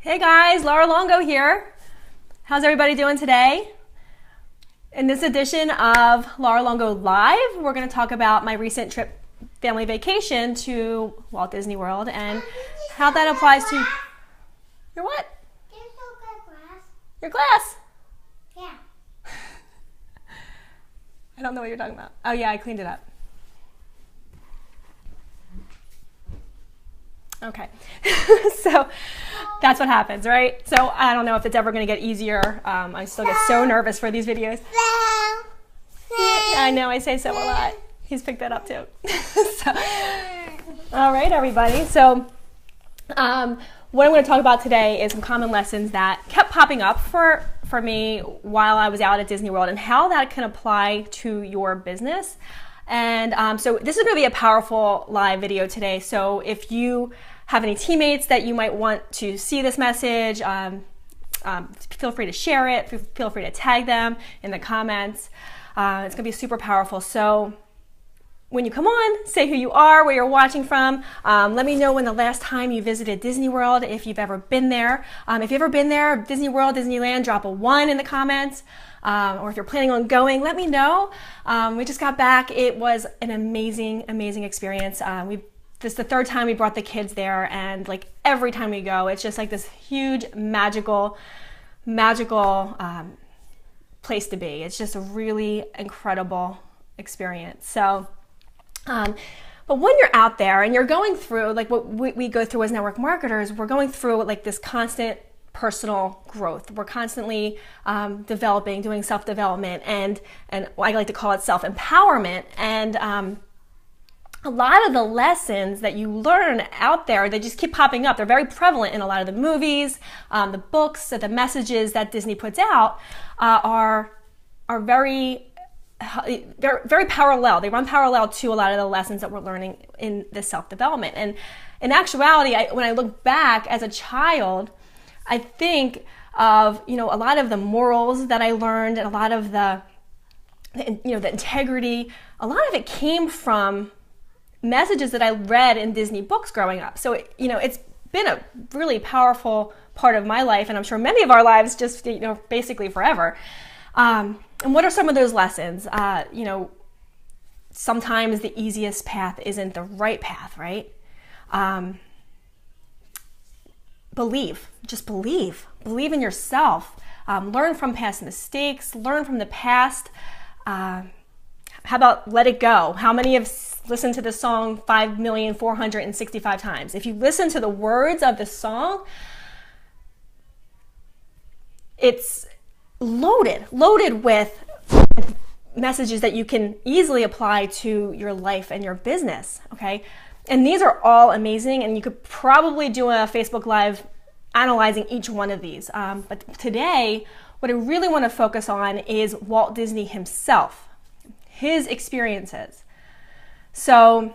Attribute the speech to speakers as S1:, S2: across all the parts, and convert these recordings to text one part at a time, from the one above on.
S1: Hey guys, Laura Longo here. How's everybody doing today? In this edition of Laura Longo Live, we're going to talk about my recent trip, family vacation to Walt Disney World and how that applies to... Your what? Your glass?
S2: Yeah.
S1: I don't know what you're talking about. Oh yeah, I cleaned it up. Okay, so that's what happens, right? So I don't know if it's ever going to get easier. I still get so nervous for these videos. I know, I say so a lot. He's picked that up too. So, all right, everybody. So what I'm going to talk about today is some common lessons that kept popping up for me while I was out at Disney World and how that can apply to your business. And so this is going to be a powerful live video today. So if you have any teammates that you might want to see this message, feel free to share it. Feel free to tag them in the comments. It's going to be super powerful. So when you come on, say who you are, where you're watching from. Let me know when the last time you visited Disney World, if you've ever been there. If you've ever been there, Disney World, Disneyland, drop a 1 in the comments. Or if you're planning on going, let me know. We just got back. It was an amazing, amazing experience. This is the third time we brought the kids there, and like every time we go, it's just like this huge, magical place to be. It's just a really incredible experience. So, but when you're out there and you're going through, like what we go through as network marketers, we're going through like this constant personal growth. We're constantly developing, doing self-development, and I like to call it self-empowerment. And a lot of the lessons that you learn out there, they just keep popping up. They're very prevalent in a lot of the movies, the books, the messages that Disney puts out are very parallel. They run parallel to a lot of the lessons that we're learning in this self-development. And in actuality, when I look back as a child, I think of, a lot of the morals that I learned and a lot of the integrity, a lot of it came from messages that I read in Disney books growing up. So, it's been a really powerful part of my life, and I'm sure many of our lives just, basically forever. And what are some of those lessons? Sometimes the easiest path isn't the right path, right? Just believe in yourself. Learn from past mistakes, learn from the past. How about let it go? How many have listened to this song 5,465 times? If you listen to the words of the song, it's loaded with messages that you can easily apply to your life and your business, okay? And these are all amazing, and you could probably do a Facebook Live analyzing each one of these. But today, what I really want to focus on is Walt Disney himself, his experiences. So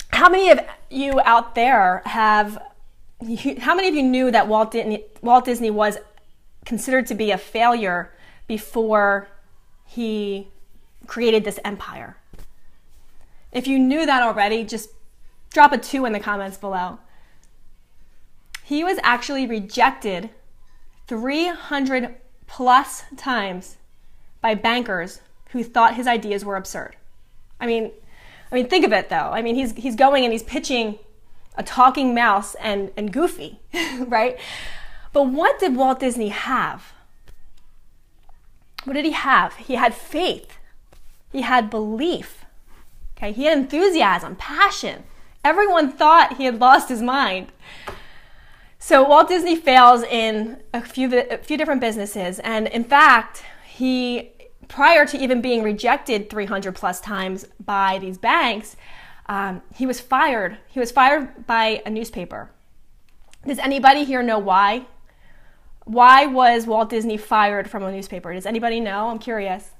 S1: how many of you out there how many of you knew that Walt Disney was considered to be a failure before he created this empire? If you knew that already, just drop a 2 in the comments below. He was actually rejected 300 plus times by bankers who thought his ideas were absurd. I mean, think of it though. I mean, he's going and he's pitching a talking mouse and Goofy, right? But what did Walt Disney have? What did he have? He had faith. He had belief. Okay, he had enthusiasm, passion. Everyone thought he had lost his mind. So Walt Disney fails in a few different businesses, and in fact, prior to even being rejected 300 plus times by these banks, he was fired. He was fired by a newspaper. Does anybody here know why? Why was Walt Disney fired from a newspaper? Does anybody know? I'm curious.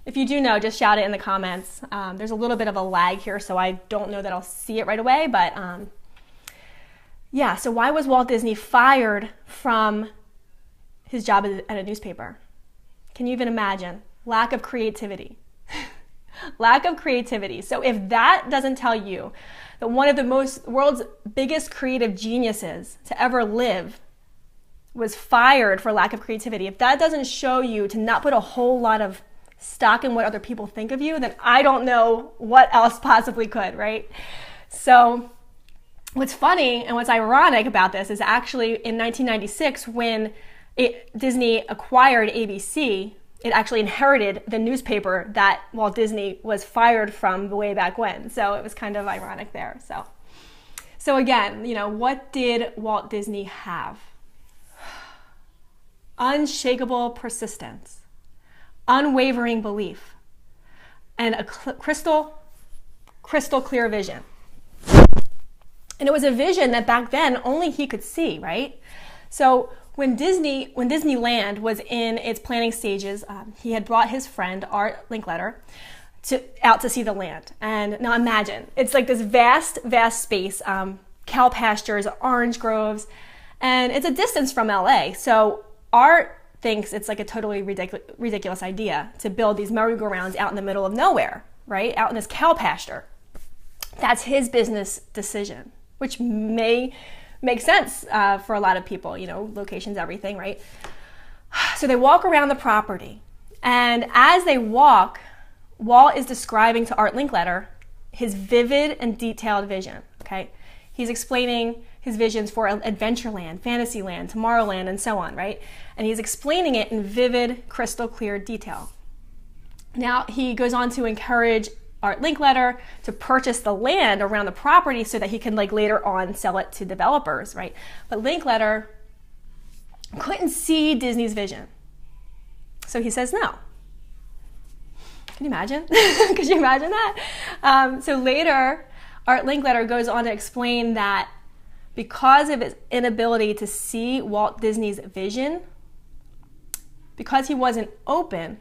S1: If you do know, just shout it in the comments. There's a little bit of a lag here, so I don't know that I'll see it right away, but yeah, so why was Walt Disney fired from his job at a newspaper? Can you even imagine? Lack of creativity. Lack of creativity. So if that doesn't tell you that one of the world's biggest creative geniuses to ever live was fired for lack of creativity, if that doesn't show you to not put a whole lot of stock in what other people think of you, then I don't know what else possibly could, right? So what's funny and what's ironic about this is actually in 1996 when Disney acquired ABC, it actually inherited the newspaper that Walt Disney was fired from way back when. So it was kind of ironic there. So again, what did Walt Disney have? Unshakable persistence, unwavering belief, and a crystal clear vision. And it was a vision that back then only he could see, right? So when Disneyland was in its planning stages, he had brought his friend, Art Linkletter, out to see the land. And now imagine, it's like this vast, vast space, cow pastures, orange groves, and it's a distance from LA. So Art thinks it's like a totally ridiculous idea to build these merry-go-rounds out in the middle of nowhere, right? Out in this cow pasture. That's his business decision, which may make sense for a lot of people, locations, everything, right? So they walk around the property, and as they walk, Walt is describing to Art Linkletter his vivid and detailed vision, okay? He's explaining his visions for Adventureland, Fantasyland, Tomorrowland, and so on, right? And he's explaining it in vivid, crystal clear detail. Now, he goes on to encourage Art Linkletter to purchase the land around the property so that he can later on sell it to developers, right? But Linkletter couldn't see Disney's vision. So he says no. Can you imagine? Could you imagine that? So later, Art Linkletter goes on to explain that because of his inability to see Walt Disney's vision, because he wasn't open,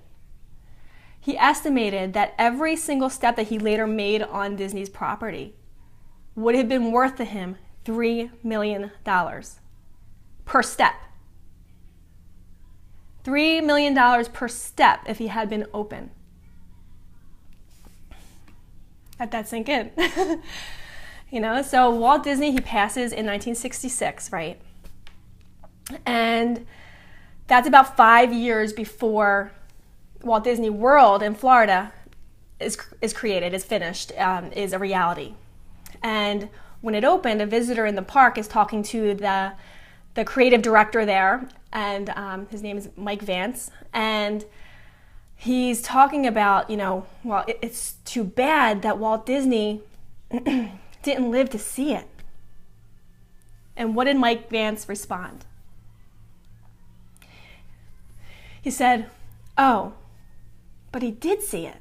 S1: he estimated that every single step that he later made on Disney's property would have been worth to him $3 million per step. $3 million per step if he had been open. Let that sink in. So Walt Disney, he passes in 1966, right? And that's about 5 years before Walt Disney World in Florida is created, is finished, is a reality. And when it opened, a visitor in the park is talking to the creative director there, and his name is Mike Vance, and he's talking about, it's too bad that Walt Disney didn't live to see it. And what did Mike Vance respond? He said, "Oh, but he did see it.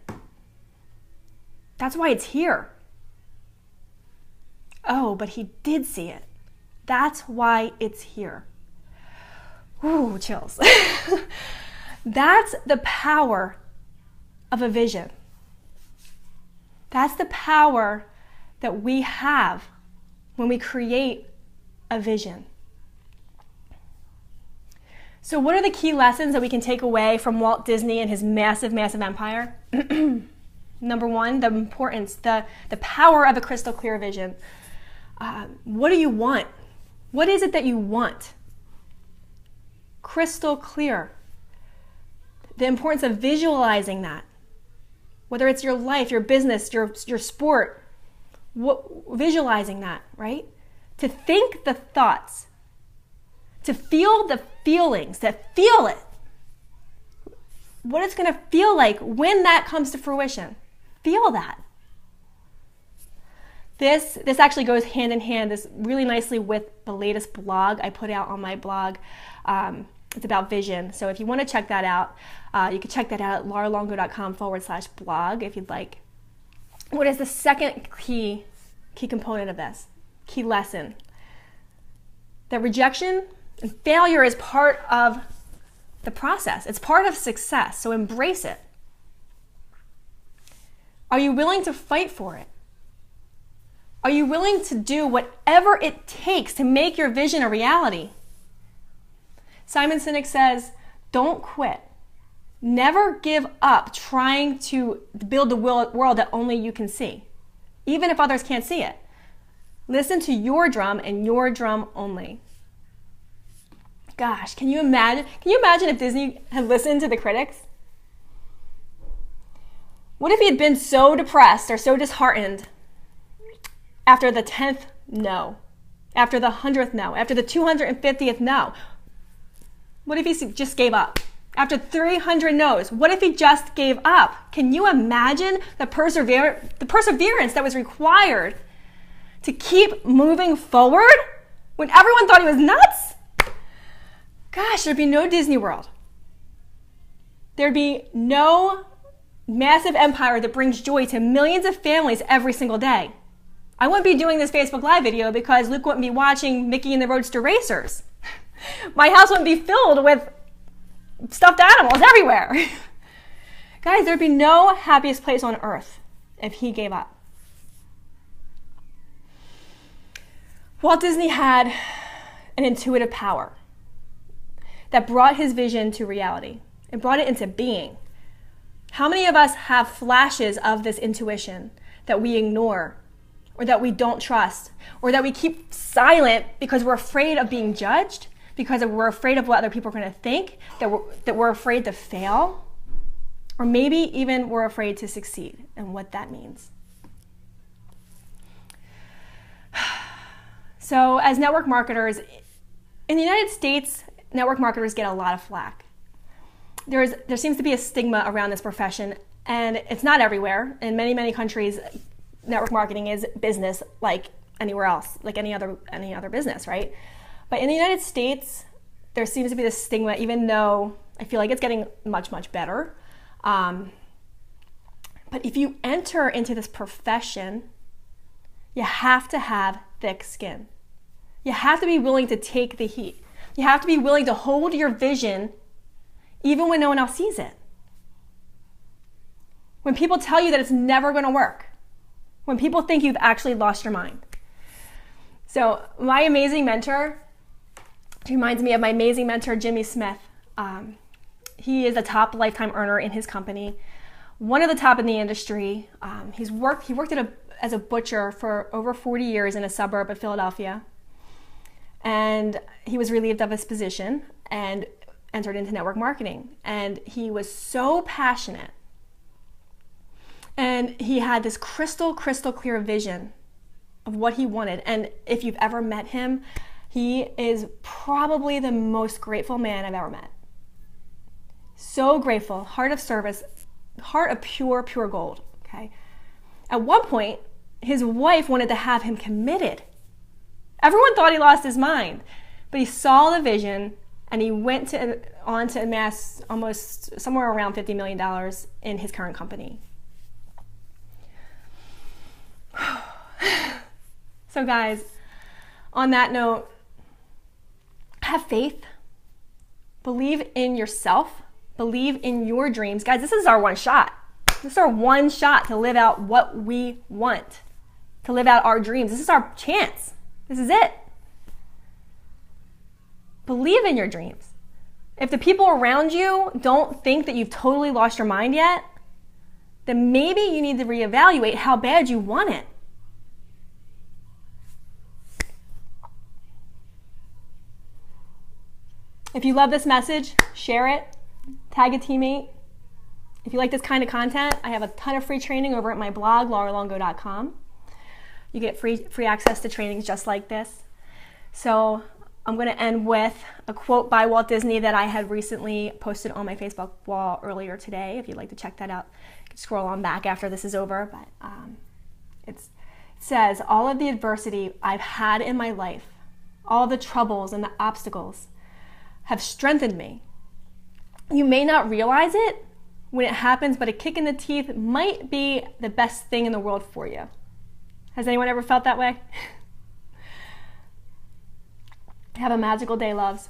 S1: That's why it's here." Oh, but he did see it. That's why it's here. Ooh, chills. That's the power of a vision. That's the power that we have when we create a vision. So what are the key lessons that we can take away from Walt Disney and his massive, massive empire? Number one, the importance, the power of a crystal clear vision. What do you want? What is it that you want? Crystal clear. The importance of visualizing that. Whether it's your life, your business, your sport, visualizing that, right? To think the thoughts, to feel the feelings, to feel it. What it's going to feel like when that comes to fruition. Feel that. This actually goes hand in hand this really nicely with the latest blog I put out on my blog. It's about vision. So if you want to check that out, you can check that out at lauralongo.com/blog if you'd like. What is the second key component of this? Key lesson. That rejection and failure is part of the process. It's part of success. So embrace it. Are you willing to fight for it? Are you willing to do whatever it takes to make your vision a reality? Simon Sinek says, don't quit. Never give up trying to build the world that only you can see, even if others can't see it. Listen to your drum and your drum only. Gosh, can you imagine? Can you imagine if Disney had listened to the critics? What if he had been so depressed or so disheartened after the 10th no, after the 100th no, after the 250th no? What if he just gave up? After 300 no's, what if he just gave up? Can you imagine the perseverance that was required to keep moving forward when everyone thought he was nuts? Gosh, there'd be no Disney World. There'd be no massive empire that brings joy to millions of families every single day. I wouldn't be doing this Facebook Live video because Luke wouldn't be watching Mickey and the Roadster Racers. My house wouldn't be filled with stuffed animals everywhere. Guys, there'd be no happiest place on earth if he gave up. Walt Disney had an intuitive power that brought his vision to reality and brought it into being. How many of us have flashes of this intuition that we ignore, or that we don't trust, or that we keep silent because we're afraid of being judged, because we're afraid of what other people are going to think, that we're afraid to fail, or maybe even we're afraid to succeed, and what that means. So as network marketers, in the United States, network marketers get a lot of flack. There seems to be a stigma around this profession, and it's not everywhere. In many, many countries, network marketing is business like anywhere else, like any other business, right? But in the United States, there seems to be this stigma, even though I feel like it's getting much, much better. But if you enter into this profession, you have to have thick skin. You have to be willing to take the heat. You have to be willing to hold your vision even when no one else sees it. When people tell you that it's never going to work. When people think you've actually lost your mind. So my amazing mentor, reminds me of my amazing mentor, Jimmy Smith. He is a top lifetime earner in his company, one of the top in the industry. He worked as a butcher for over 40 years in a suburb of Philadelphia. And he was relieved of his position and entered into network marketing. And he was so passionate. And he had this crystal clear vision of what he wanted. And if you've ever met him, he is probably the most grateful man I've ever met. So grateful, heart of service, heart of pure gold, okay? At one point, his wife wanted to have him committed. Everyone thought he lost his mind, but he saw the vision and he went on to amass almost somewhere around $50 million in his current company. So guys, on that note, have faith, believe in yourself, believe in your dreams. Guys, this is our one shot. This is our one shot to live out what we want, to live out our dreams. This is our chance. This is it. Believe in your dreams. If the people around you don't think that you've totally lost your mind yet, then maybe you need to reevaluate how bad you want it. If you love this message, share it, tag a teammate. If you like this kind of content, I have a ton of free training over at my blog, lauralongo.com. You get free access to trainings just like this. So I'm going to end with a quote by Walt Disney that I had recently posted on my Facebook wall earlier today. If you'd like to check that out, you can scroll on back after this is over. But it says, all of the adversity I've had in my life, all the troubles and the obstacles have strengthened me. You may not realize it when it happens, but a kick in the teeth might be the best thing in the world for you. Has anyone ever felt that way? Have a magical day, loves.